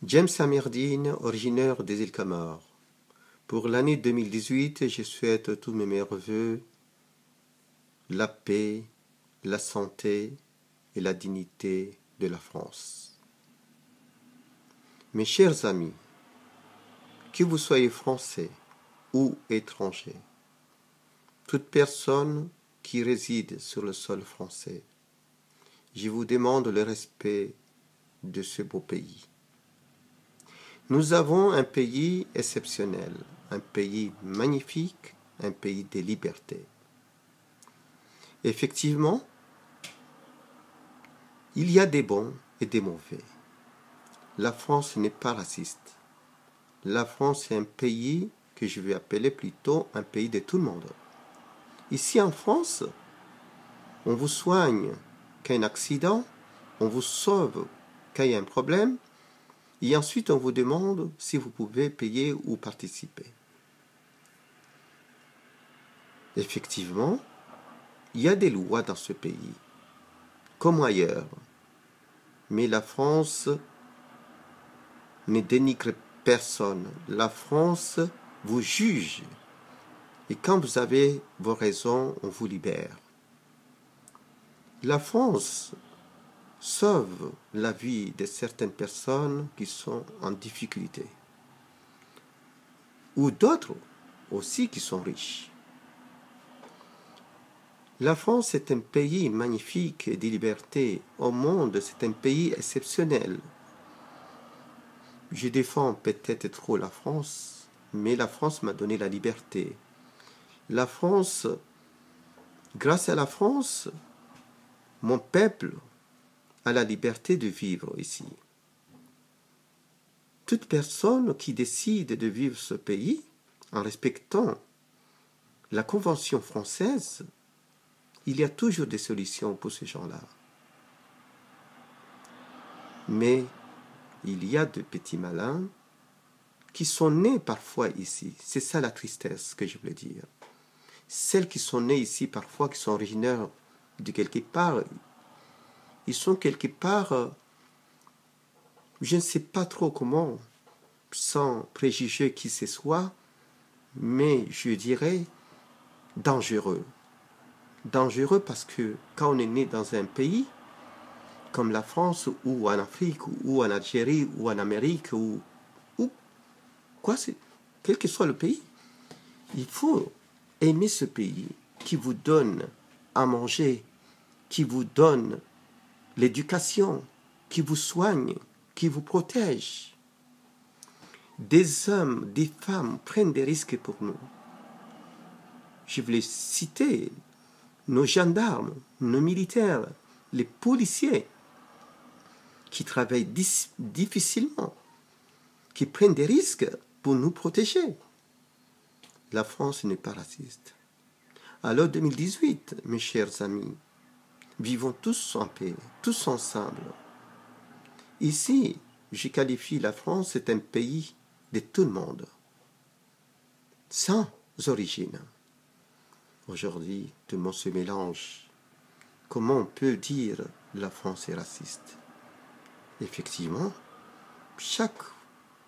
James Amirdine, originaire des îles Comores. Pour l'année 2018, je souhaite tous mes meilleurs vœux, la paix, la santé et la dignité de la France. Mes chers amis, que vous soyez français ou étranger, toute personne qui réside sur le sol français, je vous demande le respect de ce beau pays. Nous avons un pays exceptionnel, un pays magnifique, un pays de liberté. Effectivement, il y a des bons et des mauvais. La France n'est pas raciste. La France est un pays que je vais appeler plutôt un pays de tout le monde. Ici en France, on vous soigne quand il y a un accident, on vous sauve quand il y a un problème, et ensuite on vous demande si vous pouvez payer ou participer. Effectivement, il y a des lois dans ce pays, comme ailleurs. Mais la France ne dénigre personne. La France vous juge. Et quand vous avez vos raisons, on vous libère. La France sauve la vie de certaines personnes qui sont en difficulté. Ou d'autres aussi qui sont riches. La France est un pays magnifique et de liberté. Au monde, c'est un pays exceptionnel. Je défends peut-être trop la France, mais la France m'a donné la liberté. La France, grâce à la France, mon peuple a la liberté de vivre ici. Toute personne qui décide de vivre ce pays en respectant la Convention française, il y a toujours des solutions pour ces gens-là. Mais il y a de petits malins qui sont nés parfois ici. C'est ça la tristesse que je voulais dire. Celles qui sont nées ici parfois, qui sont originaires de quelque part, ils sont quelque part, je ne sais pas trop comment, sans préjuger qui ce soit, mais je dirais dangereux. Dangereux parce que quand on est né dans un pays, comme la France, ou en Afrique, ou en Algérie, ou en Amérique, ou quoi, quel que soit le pays, il faut aimer ce pays qui vous donne à manger, qui vous donne l'éducation, qui vous soigne, qui vous protège. Des hommes, des femmes prennent des risques pour nous. Je voulais citer nos gendarmes, nos militaires, les policiers qui travaillent difficilement, qui prennent des risques pour nous protéger. La France n'est pas raciste. Alors 2018, mes chers amis, vivons tous en paix, tous ensemble. Ici, je qualifie la France, c'est un pays de tout le monde, sans origine. Aujourd'hui, tout le monde se mélange. Comment on peut dire la France est raciste? Effectivement, chaque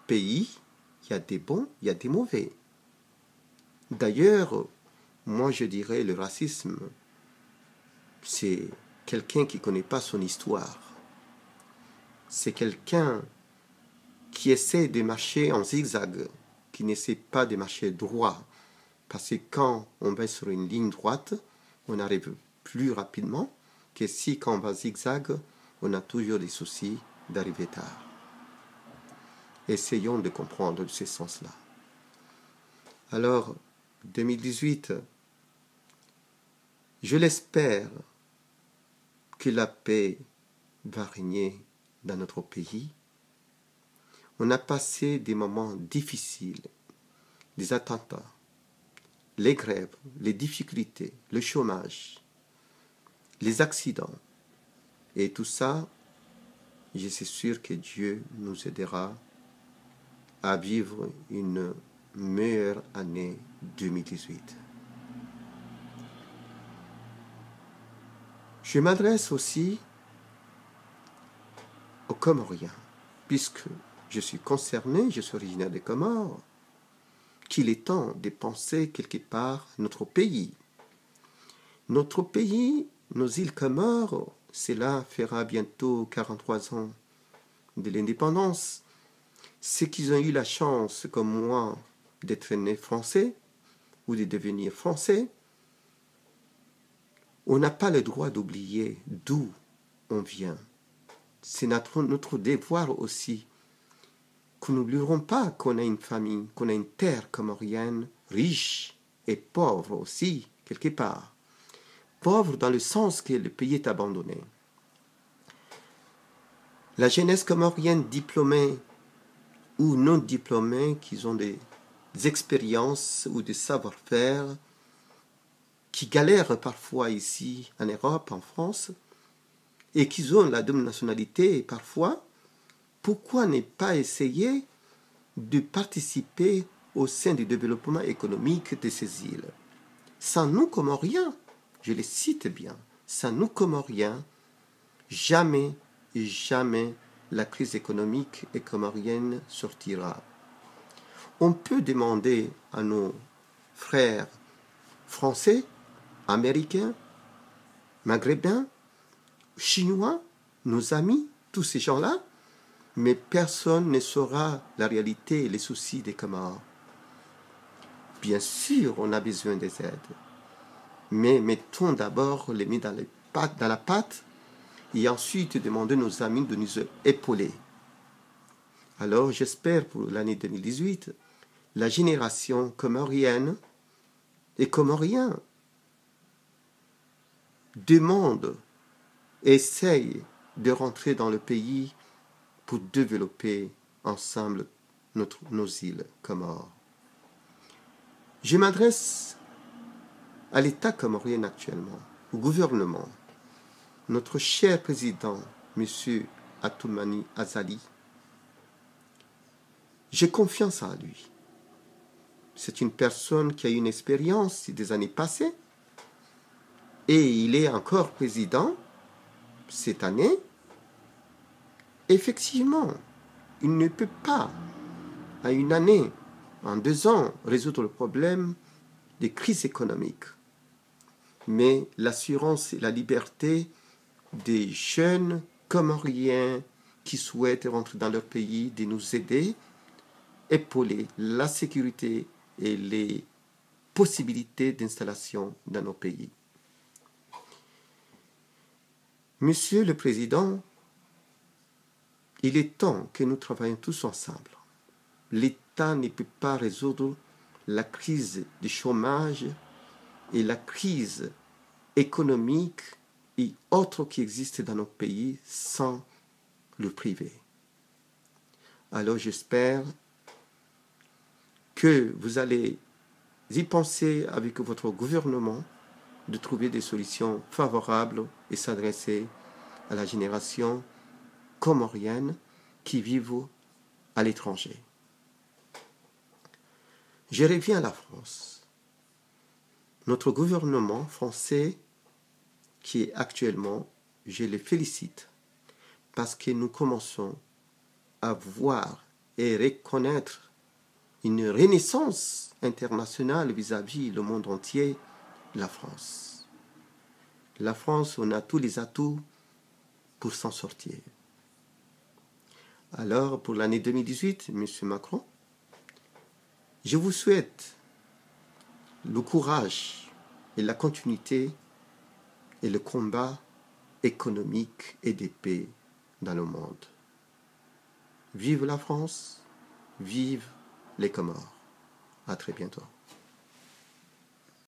pays, il y a des bons, il y a des mauvais. D'ailleurs, moi je dirais le racisme, c'est quelqu'un qui ne connaît pas son histoire. C'est quelqu'un qui essaie de marcher en zigzag, qui n'essaie pas de marcher droit. Parce que quand on va sur une ligne droite, on arrive plus rapidement que si quand on va zigzag, on a toujours des soucis d'arriver tard. Essayons de comprendre ce sens-là. Alors, 2018, je l'espère que la paix va régner dans notre pays. On a passé des moments difficiles, des attentats, les grèves, les difficultés, le chômage, les accidents. Et tout ça, je suis sûr que Dieu nous aidera à vivre une meilleure année 2018. Je m'adresse aussi aux Comoriens, puisque je suis concerné, je suis originaire des Comores, qu'il est temps de penser quelque part notre pays. Notre pays, nos îles Comores, cela fera bientôt 43 ans de l'indépendance. Ceux qui ont eu la chance, comme moi, d'être nés français ou de devenir français, on n'a pas le droit d'oublier d'où on vient. C'est notre devoir aussi, que nous n'oublierons pas qu'on a une famille, qu'on a une terre comorienne riche et pauvre aussi, quelque part. Pauvre dans le sens que le pays est abandonné. La jeunesse comorienne diplômée ou non diplômés qui ont des expériences ou des savoir-faire, qui galèrent parfois ici en Europe, en France, et qui ont la double nationalité parfois, pourquoi ne pas essayer de participer au sein du développement économique de ces îles? Sans nous Comoriens, je les cite bien, sans nous Comoriens, jamais et jamais la crise économique et comorienne sortira. On peut demander à nos frères français, américains, maghrébins, chinois, nos amis, tous ces gens-là, mais personne ne saura la réalité et les soucis des Comores. Bien sûr, on a besoin des aides, mais mettons d'abord les mains dans la pâte et ensuite demander à nos amis de nous épauler. Alors j'espère pour l'année 2018, la génération comorienne et comorien demande, essaye de rentrer dans le pays pour développer ensemble nos îles Comores. Je m'adresse à l'État comorien actuellement, au gouvernement. Notre cher président, M. Atoumani Azali, j'ai confiance en lui. C'est une personne qui a une expérience des années passées et il est encore président cette année. Effectivement, il ne peut pas, en une année, en 2 ans, résoudre le problème des crises économiques. Mais l'assurance et la liberté des jeunes comoriens qui souhaitent rentrer dans leur pays, de nous aider, épauler la sécurité et les possibilités d'installation dans nos pays. Monsieur le Président, il est temps que nous travaillions tous ensemble. L'État ne peut pas résoudre la crise du chômage et la crise économique et autres qui existent dans nos pays sans le privé. Alors j'espère que vous allez y penser avec votre gouvernement de trouver des solutions favorables et s'adresser à la génération comorienne qui vivent à l'étranger. Je reviens à la France. Notre gouvernement français qui est actuellement, je les félicite parce que nous commençons à voir et reconnaître une renaissance internationale vis-à-vis le monde entier, la France. La France, on a tous les atouts pour s'en sortir. Alors, pour l'année 2018, M. Macron, je vous souhaite le courage et la continuité et le combat économique et de paix dans le monde. Vive la France, vive les Comores. À très bientôt.